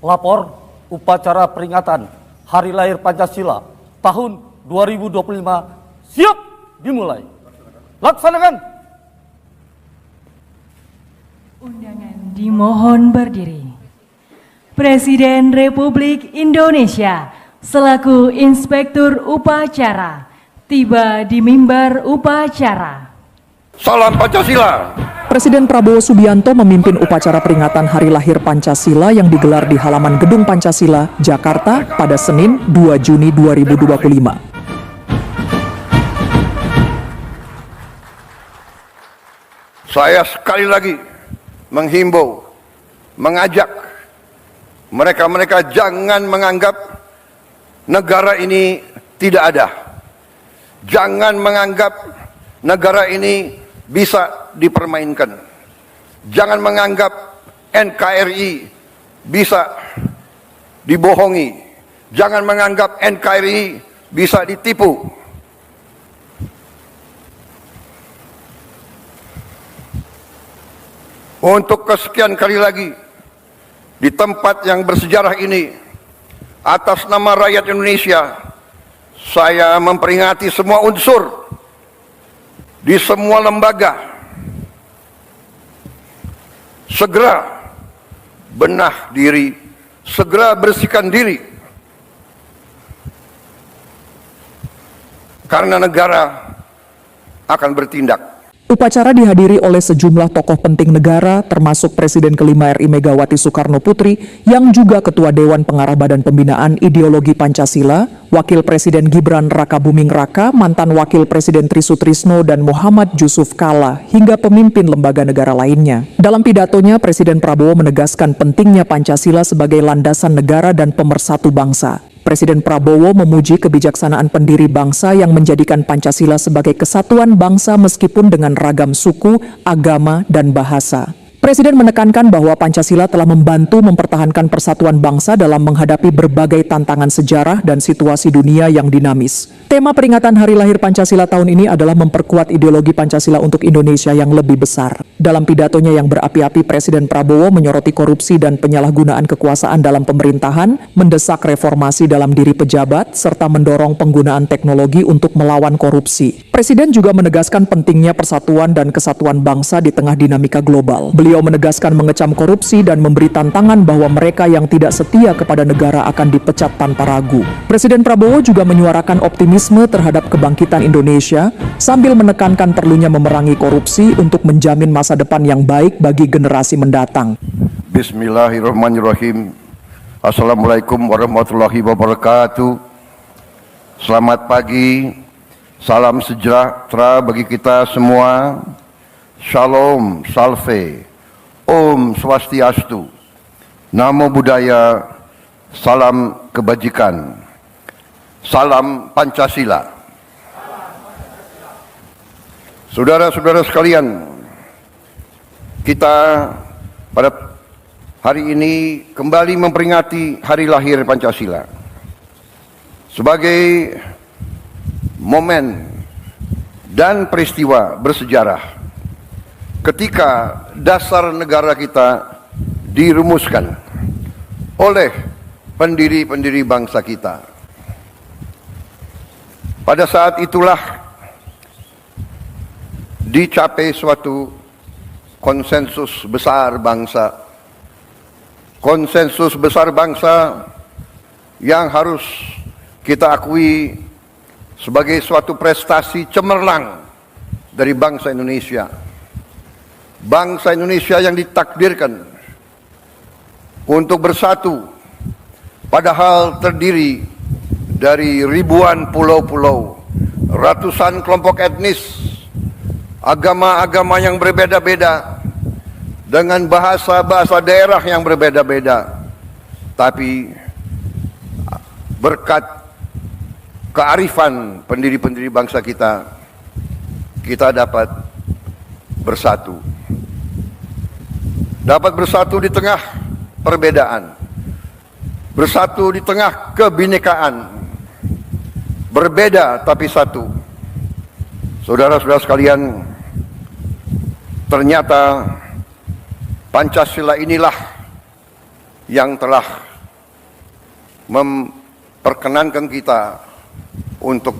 Lapor upacara peringatan Hari Lahir Pancasila tahun 2025 siap dimulai. Laksanakan. Undangan dimohon berdiri. Presiden Republik Indonesia selaku Inspektur Upacara tiba di mimbar upacara. Salam Pancasila. Presiden Prabowo Subianto memimpin upacara peringatan Hari Lahir Pancasila yang digelar di halaman Gedung Pancasila, Jakarta pada Senin 2 Juni 2025. Saya sekali lagi menghimbau, mengajak mereka-mereka jangan menganggap negara ini tidak ada. Jangan menganggap negara ini bisa dipermainkan. Jangan menganggap NKRI bisa dibohongi. Jangan menganggap NKRI bisa ditipu. Untuk kesekian kali lagi, di tempat yang bersejarah ini, atas nama rakyat Indonesia, saya memperingati semua unsur di semua lembaga, segera benah diri, segera bersihkan diri, karena negara akan bertindak. Upacara dihadiri oleh sejumlah tokoh penting negara, termasuk Presiden kelima RI Megawati Soekarno Putri, yang juga Ketua Dewan Pengarah Badan Pembinaan Ideologi Pancasila, Wakil Presiden Gibran Rakabuming Raka, mantan Wakil Presiden Tri Sutrisno dan Muhammad Jusuf Kalla, hingga pemimpin lembaga negara lainnya. Dalam pidatonya, Presiden Prabowo menegaskan pentingnya Pancasila sebagai landasan negara dan pemersatu bangsa. Presiden Prabowo memuji kebijaksanaan pendiri bangsa yang menjadikan Pancasila sebagai kesatuan bangsa meskipun dengan ragam suku, agama, dan bahasa. Presiden menekankan bahwa Pancasila telah membantu mempertahankan persatuan bangsa dalam menghadapi berbagai tantangan sejarah dan situasi dunia yang dinamis. Tema peringatan Hari Lahir Pancasila tahun ini adalah memperkuat ideologi Pancasila untuk Indonesia yang lebih besar. Dalam pidatonya yang berapi-api, Presiden Prabowo menyoroti korupsi dan penyalahgunaan kekuasaan dalam pemerintahan, mendesak reformasi dalam diri pejabat, serta mendorong penggunaan teknologi untuk melawan korupsi. Presiden juga menegaskan pentingnya persatuan dan kesatuan bangsa di tengah dinamika global. Beliau menegaskan mengecam korupsi dan memberi tantangan bahwa mereka yang tidak setia kepada negara akan dipecat tanpa ragu. Presiden Prabowo juga menyuarakan optimisme terhadap kebangkitan Indonesia sambil menekankan perlunya memerangi korupsi untuk menjamin masa depan yang baik bagi generasi mendatang. Bismillahirrahmanirrahim. Assalamualaikum warahmatullahi wabarakatuh. Selamat pagi, salam sejahtera bagi kita semua. Shalom, salve. Om Swastiastu, Namo Buddhaya, salam kebajikan, salam Pancasila. Saudara-saudara sekalian, kita pada hari ini kembali memperingati Hari Lahir Pancasila sebagai momen dan peristiwa bersejarah ketika dasar negara kita dirumuskan oleh pendiri-pendiri bangsa kita. Pada saat itulah dicapai suatu konsensus besar bangsa. Konsensus besar bangsa yang harus kita akui sebagai suatu prestasi cemerlang dari bangsa Indonesia. Bangsa Indonesia yang ditakdirkan untuk bersatu, padahal terdiri dari ribuan pulau-pulau, ratusan kelompok etnis, agama-agama yang berbeda-beda, dengan bahasa-bahasa daerah yang berbeda-beda. Tapi berkat kearifan pendiri-pendiri bangsa kita, kita dapat bersatu. Dapat bersatu di tengah perbedaan, bersatu di tengah kebinekaan, berbeda tapi satu. Saudara-saudara sekalian, ternyata Pancasila inilah yang telah memperkenankan kita untuk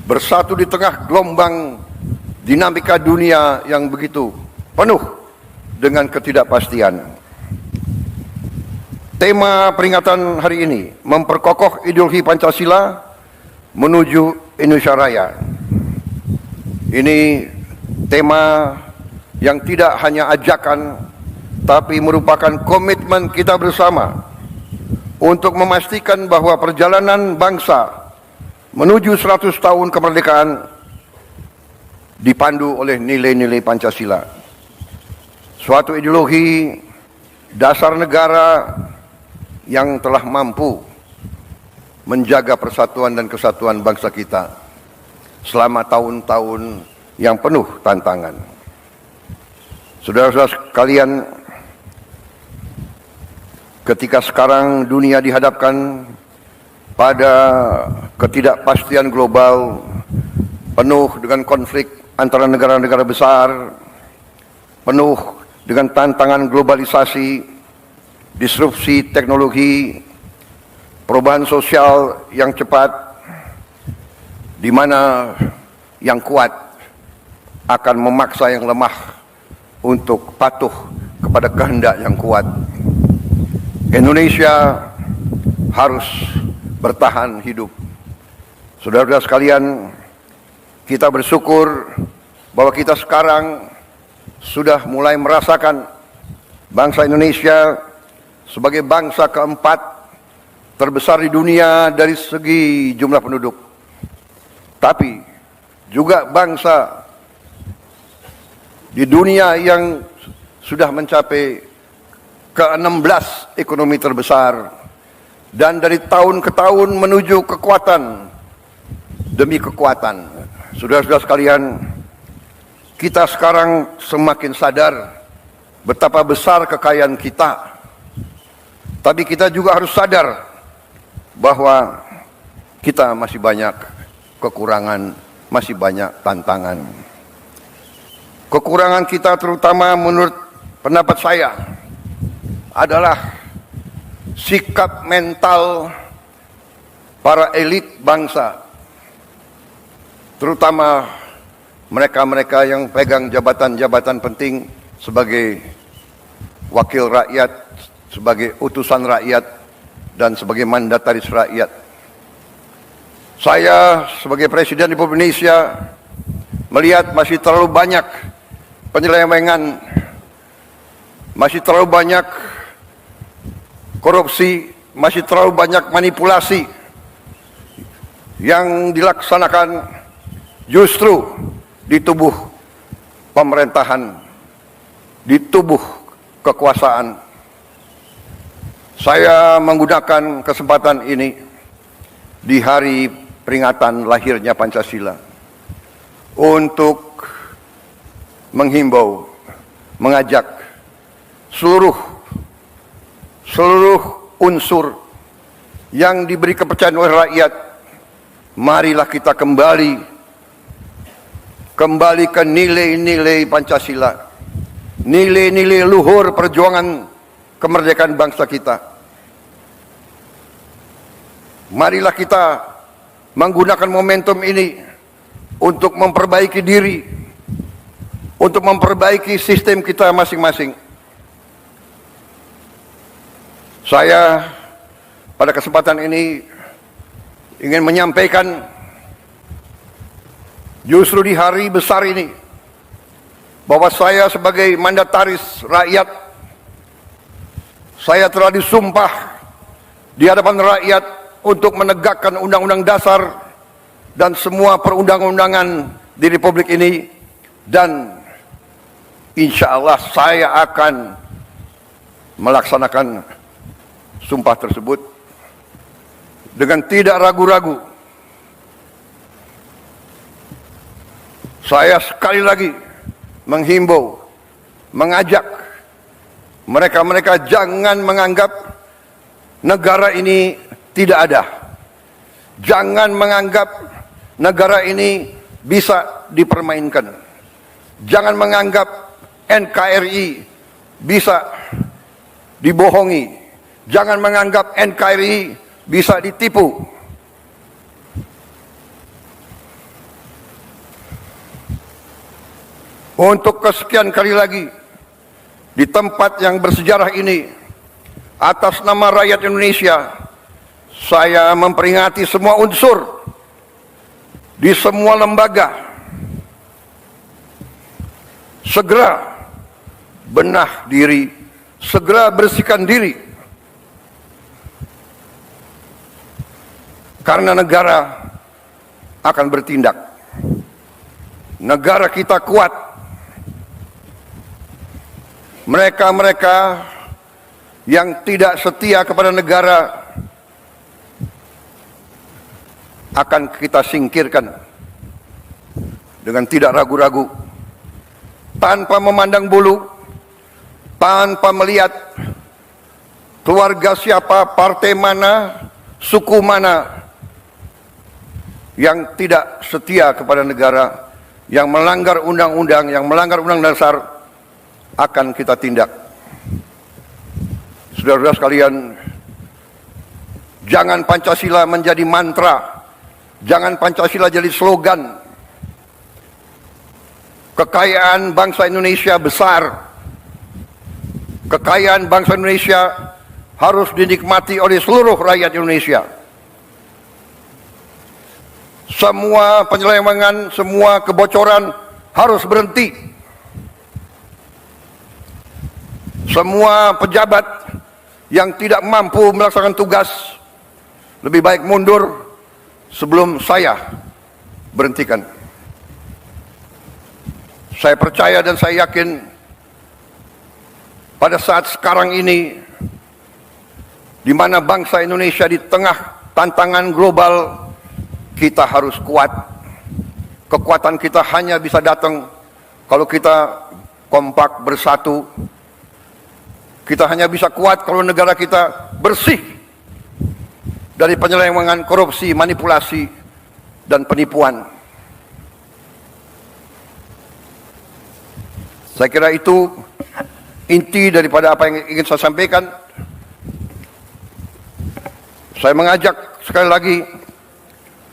bersatu di tengah gelombang dinamika dunia yang begitu penuh dengan ketidakpastian. Tema peringatan hari ini memperkokoh ideologi Pancasila menuju Indonesia Raya. Ini tema yang tidak hanya ajakan, tapi merupakan komitmen kita bersama untuk memastikan bahwa perjalanan bangsa menuju 100 tahun kemerdekaan dipandu oleh nilai-nilai Pancasila. Suatu ideologi dasar negara yang telah mampu menjaga persatuan dan kesatuan bangsa kita selama tahun-tahun yang penuh tantangan. Saudara-saudara sekalian, ketika sekarang dunia dihadapkan pada ketidakpastian global penuh dengan konflik antara negara-negara besar, penuh dengan tantangan globalisasi, disrupsi teknologi, perubahan sosial yang cepat, di mana yang kuat akan memaksa yang lemah untuk patuh kepada kehendak yang kuat. Indonesia harus bertahan hidup. Saudara-saudara sekalian, kita bersyukur bahwa kita sekarang sudah mulai merasakan bangsa Indonesia sebagai bangsa keempat terbesar di dunia dari segi jumlah penduduk, tapi juga bangsa di dunia yang sudah mencapai ke-16 ekonomi terbesar, dan dari tahun ke tahun menuju kekuatan demi kekuatan. Saudara-saudara sekalian, kita sekarang semakin sadar betapa besar kekayaan kita, tapi kita juga harus sadar bahwa kita masih banyak kekurangan, masih banyak tantangan. Kekurangan kita terutama menurut pendapat saya adalah sikap mental para elit bangsa, terutama mereka-mereka yang pegang jabatan-jabatan penting sebagai wakil rakyat, sebagai utusan rakyat, dan sebagai mandataris rakyat. Saya sebagai Presiden Republik Indonesia melihat masih terlalu banyak penyelewengan, masih terlalu banyak korupsi, masih terlalu banyak manipulasi yang dilaksanakan justru di tubuh pemerintahan, di tubuh kekuasaan. Saya menggunakan kesempatan ini di hari peringatan lahirnya Pancasila untuk menghimbau, mengajak seluruh unsur yang diberi kepercayaan oleh rakyat, marilah kita kembali ke nilai-nilai Pancasila, nilai-nilai luhur perjuangan kemerdekaan bangsa kita. Marilah kita menggunakan momentum ini untuk memperbaiki diri, untuk memperbaiki sistem kita masing-masing. Saya pada kesempatan ini ingin menyampaikan, justru di hari besar ini, bahwa saya sebagai mandataris rakyat, saya telah disumpah di hadapan rakyat untuk menegakkan Undang-Undang Dasar dan semua perundang-undangan di Republik ini, dan insya Allah saya akan melaksanakan sumpah tersebut dengan tidak ragu-ragu. Saya sekali lagi menghimbau, mengajak mereka-mereka jangan menganggap negara ini tidak ada. Jangan menganggap negara ini bisa dipermainkan. Jangan menganggap NKRI bisa dibohongi. Jangan menganggap NKRI bisa ditipu. Untuk kesekian kali lagi, di tempat yang bersejarah ini, atas nama rakyat Indonesia, saya memperingati semua unsur di semua lembaga. Segera benah diri, segera bersihkan diri. Karena negara akan bertindak. Negara kita kuat. Mereka-mereka yang tidak setia kepada negara akan kita singkirkan dengan tidak ragu-ragu, tanpa memandang bulu, tanpa melihat keluarga siapa, partai mana, suku mana yang tidak setia kepada negara, yang melanggar undang-undang, yang melanggar undang dasar, akan kita tindak. Saudara-saudara sekalian, jangan Pancasila menjadi mantra, jangan Pancasila jadi slogan. Kekayaan bangsa Indonesia besar. Kekayaan bangsa Indonesia harus dinikmati oleh seluruh rakyat Indonesia. Semua penyelewengan, semua kebocoran harus berhenti. Semua pejabat yang tidak mampu melaksanakan tugas lebih baik mundur sebelum saya berhentikan. Saya percaya dan saya yakin pada saat sekarang ini, di mana bangsa Indonesia di tengah tantangan global, kita harus kuat. Kekuatan kita hanya bisa datang kalau kita kompak bersatu. Kita hanya bisa kuat kalau negara kita bersih dari penyelewengan, korupsi, manipulasi, dan penipuan. Saya kira itu inti daripada apa yang ingin saya sampaikan. Saya mengajak sekali lagi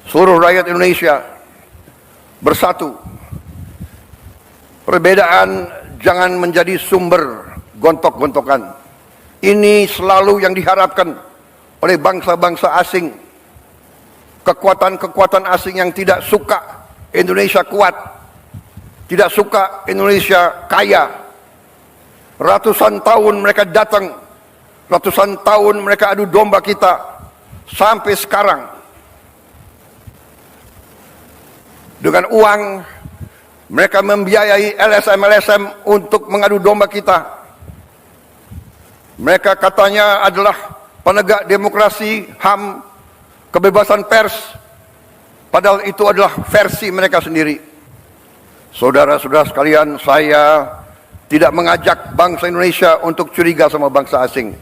seluruh rakyat Indonesia bersatu. Perbedaan jangan menjadi sumber gontok-gontokan. Ini selalu yang diharapkan oleh bangsa-bangsa asing. Kekuatan-kekuatan asing yang tidak suka Indonesia kuat, tidak suka Indonesia kaya. Ratusan tahun mereka datang, ratusan tahun mereka adu domba kita, sampai sekarang dengan uang mereka membiayai LSM-LSM untuk mengadu domba kita. Mereka katanya adalah penegak demokrasi, HAM, kebebasan pers, padahal itu adalah versi mereka sendiri. Saudara-saudara sekalian, saya tidak mengajak bangsa Indonesia untuk curiga sama bangsa asing.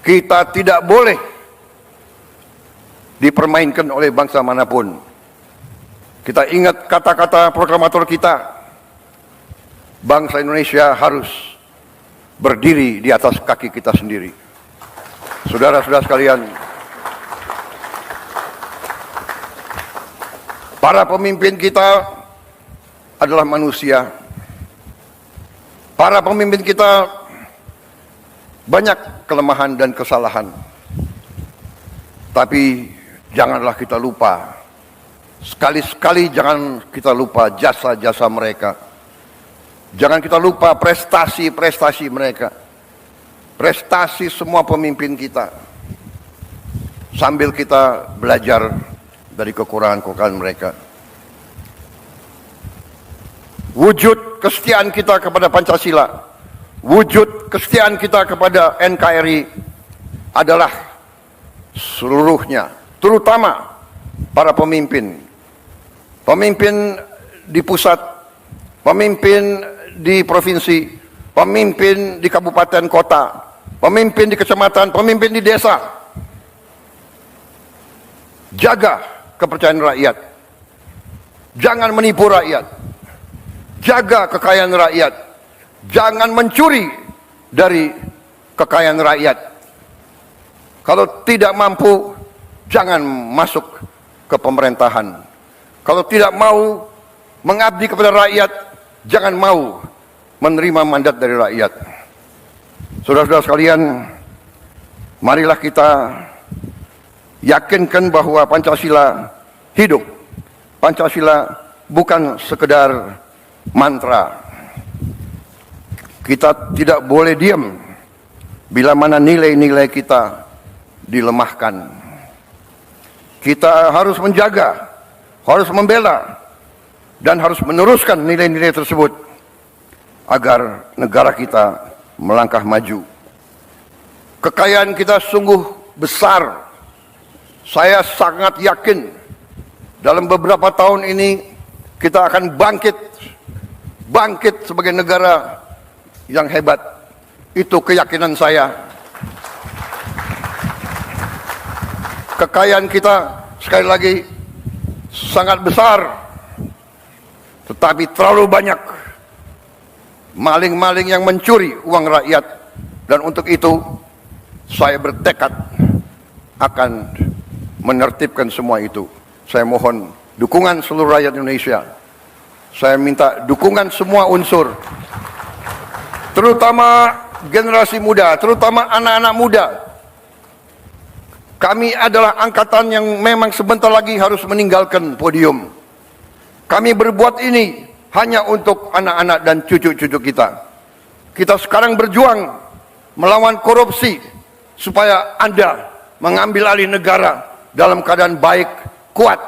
Kita tidak boleh dipermainkan oleh bangsa manapun. Kita ingat kata-kata proklamator kita, bangsa Indonesia harus berdiri di atas kaki kita sendiri. Saudara-saudara sekalian, para pemimpin kita adalah manusia. Para pemimpin kita banyak kelemahan dan kesalahan. Tapi janganlah kita lupa, sekali-sekali jangan kita lupa jasa-jasa mereka. Jangan kita lupa prestasi-prestasi mereka. Prestasi semua pemimpin kita. Sambil kita belajar dari kekurangan-kekurangan mereka. Wujud kesetiaan kita kepada Pancasila, wujud kesetiaan kita kepada NKRI adalah seluruhnya, terutama para pemimpin. Pemimpin di pusat, pemimpin di provinsi, pemimpin di kabupaten kota, pemimpin di kecamatan, pemimpin di desa. Jaga kepercayaan rakyat. Jangan menipu rakyat. Jaga kekayaan rakyat. Jangan mencuri dari kekayaan rakyat. Kalau tidak mampu, jangan masuk ke pemerintahan. Kalau tidak mau mengabdi kepada rakyat, jangan mau menerima mandat dari rakyat. Saudara-saudara sekalian, marilah kita yakinkan bahwa Pancasila hidup. Pancasila bukan sekedar mantra. Kita tidak boleh diam bila mana nilai-nilai kita dilemahkan. Kita harus menjaga, harus membela, dan harus meneruskan nilai-nilai tersebut agar negara kita melangkah maju. Kekayaan kita sungguh besar. Saya sangat yakin dalam beberapa tahun ini kita akan bangkit sebagai negara yang hebat. Itu keyakinan saya. Kekayaan kita sekali lagi sangat besar, tetapi terlalu banyak maling-maling yang mencuri uang rakyat. Dan untuk itu saya bertekad akan menertibkan semua itu. Saya mohon dukungan seluruh rakyat Indonesia. Saya minta dukungan semua unsur, terutama generasi muda, terutama anak-anak muda. Kami adalah angkatan yang memang sebentar lagi harus meninggalkan podium. Kami berbuat ini hanya untuk anak-anak dan cucu-cucu kita. Kita sekarang berjuang melawan korupsi supaya Anda mengambil alih negara dalam keadaan baik, kuat.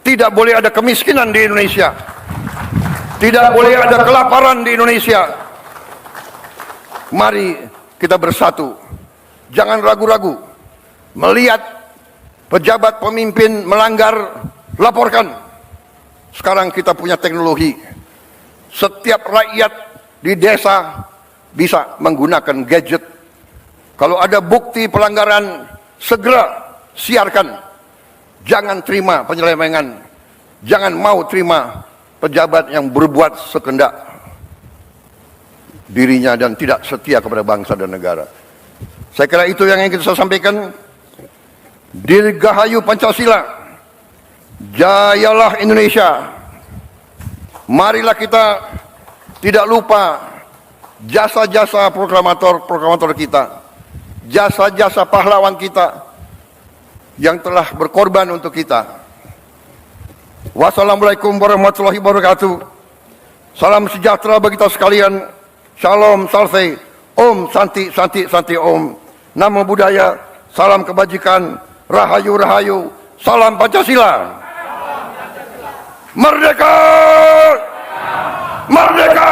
Tidak boleh ada kemiskinan di Indonesia. Tidak boleh ada kelaparan di Indonesia. Mari kita bersatu. Jangan ragu-ragu. Melihat pejabat pemimpin melanggar, laporkan. Sekarang kita punya teknologi. Setiap rakyat di desa bisa menggunakan gadget. Kalau ada bukti pelanggaran, segera siarkan. Jangan terima penyelewengan. Jangan mau terima pejabat yang berbuat sekendak dirinya dan tidak setia kepada bangsa dan negara. Saya kira itu yang ingin saya sampaikan. Dirgahayu Pancasila, jayalah Indonesia. Marilah kita tidak lupa jasa-jasa proklamator kita, jasa-jasa pahlawan kita yang telah berkorban untuk kita. Wassalamualaikum warahmatullahi wabarakatuh. Salam sejahtera bagi kita sekalian. Shalom, salve, om, santi, santi, santi, om. Namo Buddhaya, salam kebajikan. Rahayu, rahayu, salam Pancasila. Merdeka! Merdeka!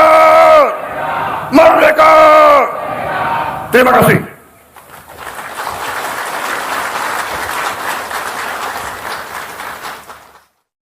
Merdeka! Terima kasih.